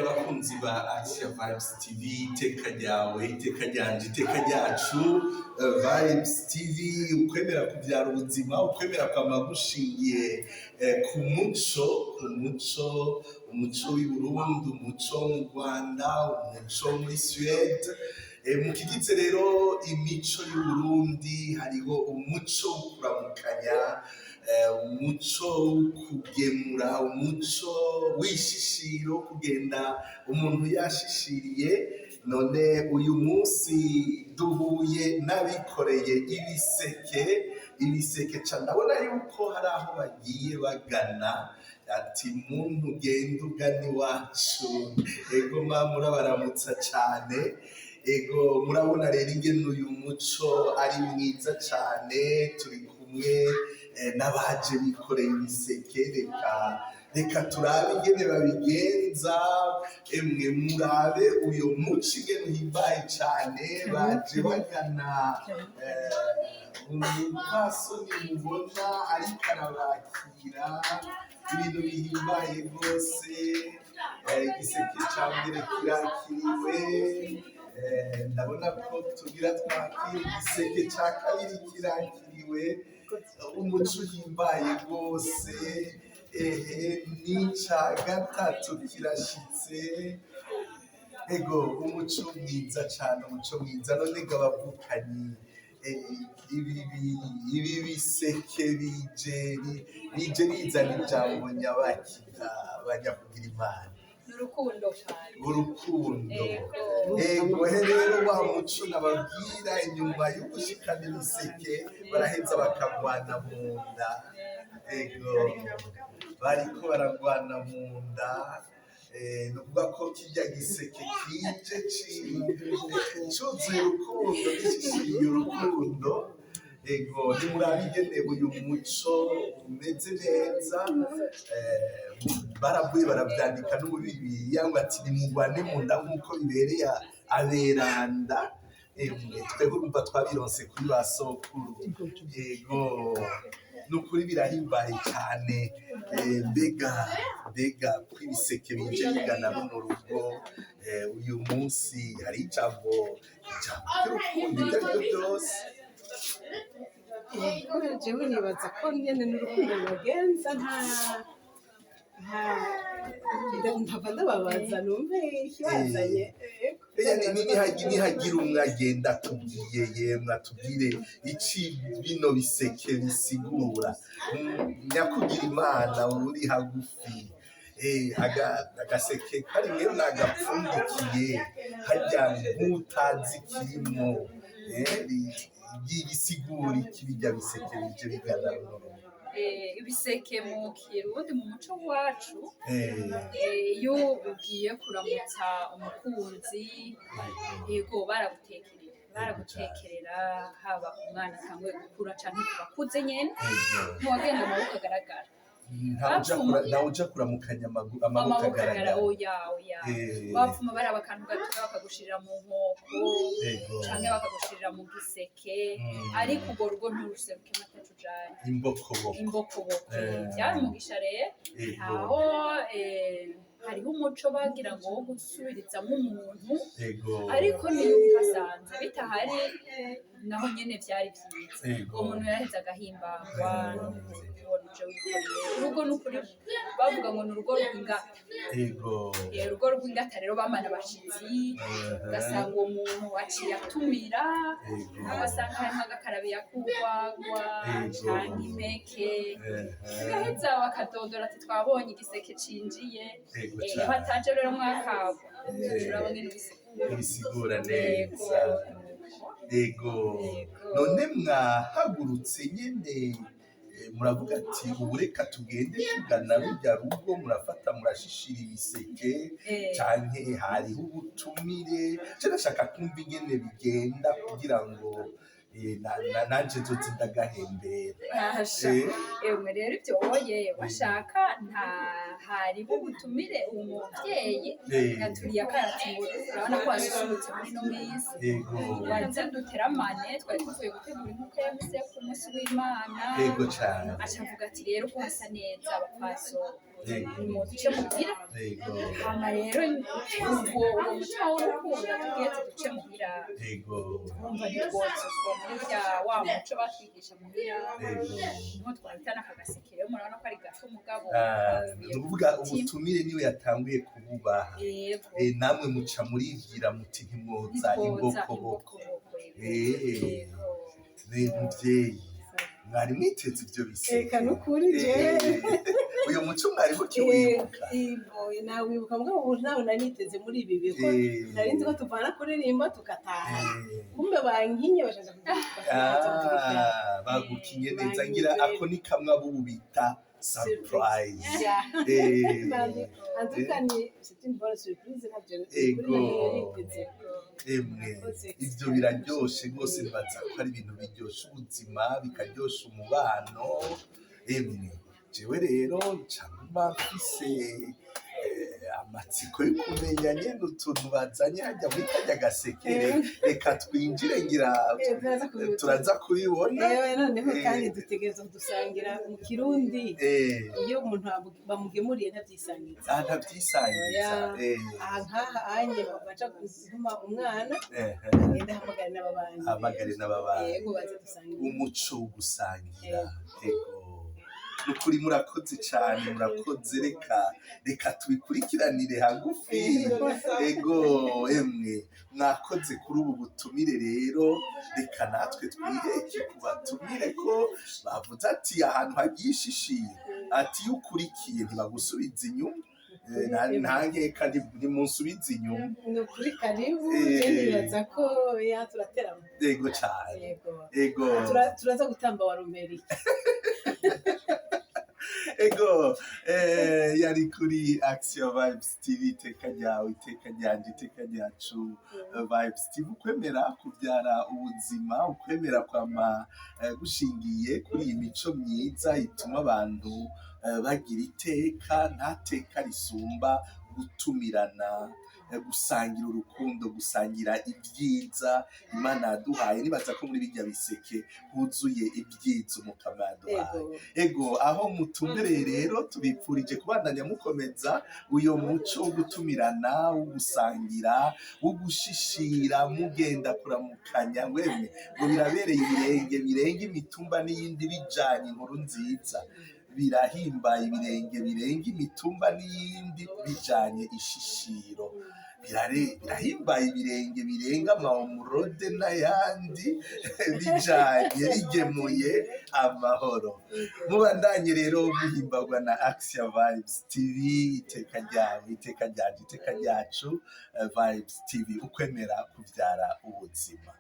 bakunzi ba Asia Vibes TV, iteka ryawe, iteka ryanje, iteka ryacu. Vibes TV, ukwemera kubyara ubuzima, ukwemera kwama gushingiye ku umuco w'i Burundi, umuco mu Rwanda, umuco muri Suède. Mu kigize rero imico y'u Burundi hariho umuco wo kuramukanya, umuco wo kugemura, umuco w'ishishiro, kugenda umuntu yashishiriye. None uyu munsi duhuye n'abikoreye ibiseke ca ndabona yuko hari aho bagiye bagana, ati muntu genda ugana iwacu. Ego murabaramutsa cane. Ego murabona rero ingene uyu muco ari mwiza cane, turi kumwe n'abaje bikoreye ibiseke. Reka turabe ingene babigenza, emwe murabe uyu muco ingene uhimbaye cane. Baje bagana umupfasoni mubona ariko arabakira, ibintu bihimbaye rwose. Igiseke ca mbere kirakiriwe, ndabona ko tugira twakira igiseke ca kabiri kirakiriwe. Umuco uhimbaye rwose, n'ica gatatu kirashitse. Ego umuco mwiza cane, umuco mwiza. None ga bavukanyi, ibi biseke bije bizana ijambo nyabakira, banyakugira Imana. Urukundo. Ego rero wa muco nababwira, inyuma yo gushikana ibiseke baraheza bakagwana mu nda. Ego bariko baragwana mu nda. Nukuvuga ko kirya giseke kije cuzuye urukundo, gishishiriye urukundo. Ego nimurabe ingene uyu muco umeze neza. Baravuye baravyandika no mu Bibiliya ngo ati nimugwane mu nda nk'uko bibereye aberanda. Twebwe urumva twabironse kuri ba sokuru. Ego nukuri birahimbaye cane. Mbega ko ibiseke bije bigana runo rugo uyu munsi, hari ijambo ry'urukundo ibyo arivyo byose. Jewe nibaza ko nyene n'urukundo bagenza, ntava ndababaza numve ikibazanye. Nihagira umwe agenda atubwiye, yemwe atubwire ici bino biseke bisigura. Nyakugira Imana uri hagufi, agaseke kari mwe nagapfundikiye harya nk'utazi kirimo, bisigura iki birya biseke bije bigana runo? Ibiseke mu Kirundi, mu muco wacu, iyo ugiye kuramutsa umukunzi, yego baragutekerera, haba umwana atanguye gukura canke ku bakuze nyene, ntiwagenda amaboko agaragara. Nawe uja kuramukanya amaboko agaragara. Oya. Bapfuma baraba akantu gatoya bakagushirira mu nkoko canke bakagushirira mu giseke, ariko urwo rugo nturuseruke matacu ujanye. Imbokoboko vyari umugisha rero. Aho hariho umuco bagira ngo wo gusubirizamwo umuntu, ariko niyo bihasanze bitahari naho nyene vyari vyiza. Uwo muntu yaraheze agahimbagwa n'ubona uje wikoreye. Urugo n'ukuri bavuga ngo ni urugo rw'ingata. Urugo rw'ingata rero bamana abashitsi, ugasanga uwo muntu aciye atumira, ugasanga harimwo agakarabiya k'urwagwa canke impeke, bagaheza bakadodora ati twabonye igiseke cinjiye. Iyo hataje rero mwakagwa, urabona ingene bisigura neza. Ego none mwahagurutse nyene muravuga ati ubu reka tugende tugana rurya rugo, murafata murashishira ibiseke canke hariho ubutumire? Ndashaka kumva ingene bigenda kugira ngo nanje nzoze ndagahembera. Emwe rero ivyo woye washaka hariho ubutumire umuvyeyi yaturiye akarati ngo urabona ko wasusurutse muri no misi, waze duteramane, twari tuvuye gutegura inkoko ya mise ku munsi w'Imana. Ego cane. Aca avuga ati rero ko hasa neza abapfaso mu duce muhira hama rero uwo mutima w'urukundo tubwiye duce muhira twumva ntitwotse ubwo muri bya wa muco batwigisha muhira niho twahitana akagaseke rero murabona ko ari gato mugabo ni ukuvuga ubutumire niwe yatanguye kububaha namwe muca muribwira muti ntimwoza imbokoboko muvyeyi mwari mwiteze ivyo biseke Eka nukuri jewe uyu muco mwari mukiwibuka nawibuka mbwa ubu ntawe naniteze muri ibi bigo nari nzi ko tuvana kuririmba tugataha kumbe bankinye bashaka bagukinye neza ngira ako ni kamwe abo bita surprise andukanye c'est une bonne surprise nabyo ivyo biraryoshe rwose nibaza ko ari ibintu biryosha ubuzima bikaryosha umubano jewe rero ncamba mfise amatsiko yo kumenya nyene utuntu bazanye hajya muri karya gasekere reka twinjire ngira turaza kubibona noneho kandi dutegereza kudusangira mu kirundi iyo umuntu bamugemuriye ntabyisangiza ntabyisangiza nkaha anje baca gutuma umwana agenda ahamagare n'ababanyi yego baze dusangira umuco wo gusangira nukuri murakoze cyane murakoze reka tubikurikiranire hagufi mwakoze kuri ubu butumire rero reka natwe twiheke kubatumire ko bavuze ati ahantu hagiye ishishiro ati iyo ukurikiye ntibagusubiza inyuma ntange kandi ntimunsubize inyuma ni ukuri karibu nibaza ko turaterana yego cyane yego turaza gutamba wa rumeri yari kuri Action Vibes TV iteka ryawe iteka ryanje iteka ryacu Vibes TV ukwemera kubyara ubuzima ukwemera kwama gushingiye kuri iyi mico myiza ituma abantu bagira iteka nta teka risumba gutumirana gusangira urukundo gusangira ibyiza Imana yaduhaye nibaza ko muri bijya biseke huzuye ibyiza umukama yaduhaye aho mutumbereye rero tubipfurije kubandanya mukomeza uyo muco wo gutumirana wo gusangira wo gushishira mugenda kuramukanya ngwemwe ngo birabereye ibirenge birenga imitumba n'iyindi bijanye inkuru nziza birahimbaye ibirenge birenga imitumba n'iyindi bijanye ishishiro birahimbaye ibirenge birenga amahomurode n'ayandi bijanye bigemuye amahoro mubandanye rero muhimbagwa na Action Vibes TV iteka ryawe iteka ryanje iteka ryacu Vibes TV ukwemera kubyara ubuzima.